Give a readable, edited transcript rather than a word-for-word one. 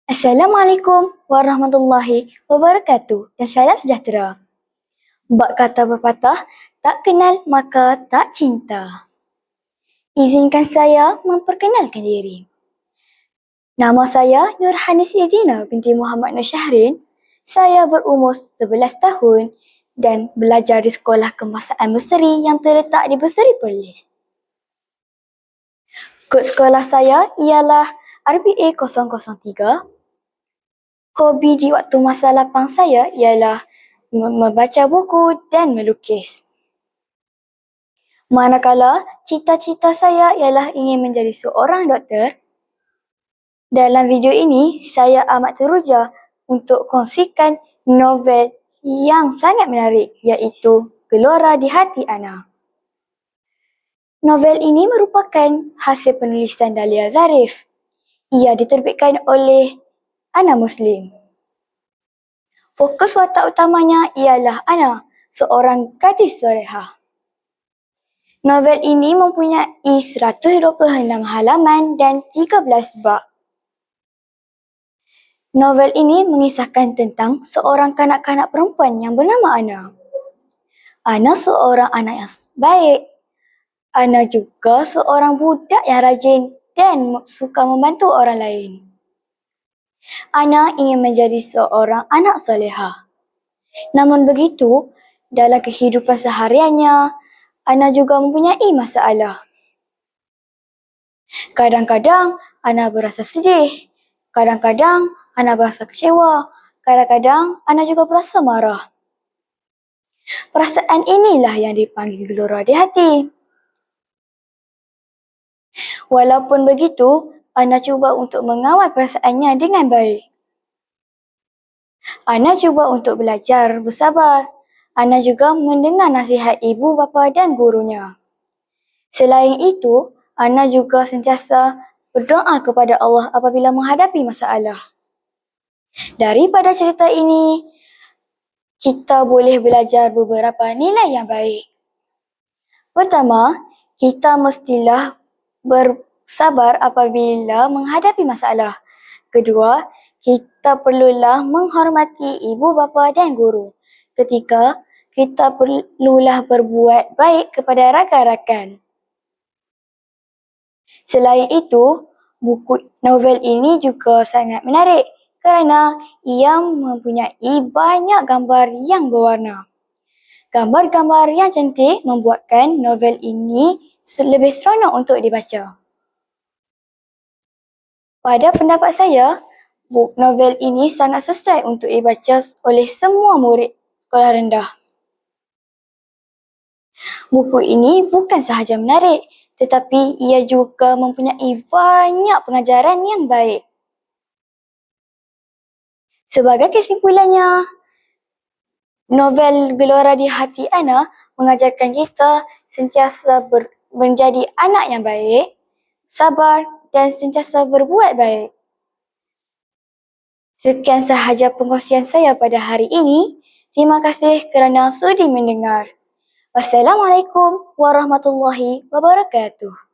Assalamualaikum warahmatullahi wabarakatuh dan salam sejahtera. Bak kata berpatah, tak kenal maka tak cinta. Izinkan saya memperkenalkan diri. Nama saya Nurhanis Idina binti Muhammad Nur Syahrin. Saya berumur 11 tahun dan belajar di Sekolah Kebangsaan Berseri yang terletak di Berseri Perlis. Kod sekolah saya ialah RBA 003. Hobi di waktu masa lapang saya ialah membaca buku dan melukis. Manakala cita-cita saya ialah ingin menjadi seorang doktor. Dalam video ini, saya amat teruja untuk kongsikan novel yang sangat menarik iaitu Gelora di Hati Ana. Novel ini merupakan hasil penulisan Dahlia Zarif. Ia diterbitkan oleh Ana Muslim. Fokus watak utamanya ialah Ana, seorang gadis solehah. Novel ini mempunyai 126 halaman dan 13 bab. Novel ini mengisahkan tentang seorang kanak-kanak perempuan yang bernama Ana. Ana seorang anak yang baik. Ana juga seorang budak yang rajin dan suka membantu orang lain. Ana ingin menjadi seorang anak solehah. Namun begitu, dalam kehidupan sehariannya, Ana juga mempunyai masalah. Kadang-kadang Ana berasa sedih, kadang-kadang Ana berasa kecewa, kadang-kadang Ana juga berasa marah. Perasaan inilah yang dipanggil gelora di hati. Walaupun begitu, Ana cuba untuk mengawal perasaannya dengan baik. Ana cuba untuk belajar bersabar. Ana juga mendengar nasihat ibu bapa dan gurunya. Selain itu, Ana juga sentiasa berdoa kepada Allah apabila menghadapi masalah. Daripada cerita ini, kita boleh belajar beberapa nilai yang baik. Pertama, kita mestilah bersabar apabila menghadapi masalah. Kedua, kita perlulah menghormati ibu bapa dan guru. Ketiga, kita perlulah berbuat baik kepada rakan-rakan. Selain itu, buku novel ini juga sangat menarik kerana ia mempunyai banyak gambar yang berwarna. Gambar-gambar yang cantik membuatkan novel ini lebih seronok untuk dibaca. Pada pendapat saya, buku novel ini sangat sesuai untuk dibaca oleh semua murid sekolah rendah. Buku ini bukan sahaja menarik, tetapi ia juga mempunyai banyak pengajaran yang baik. Sebagai kesimpulannya, novel Gelora di Hati Ana mengajarkan kita sentiasa menjadi anak yang baik, sabar dan sentiasa berbuat baik. Sekian sahaja pengkongsian saya pada hari ini. Terima kasih kerana sudi mendengar. Wassalamualaikum warahmatullahi wabarakatuh.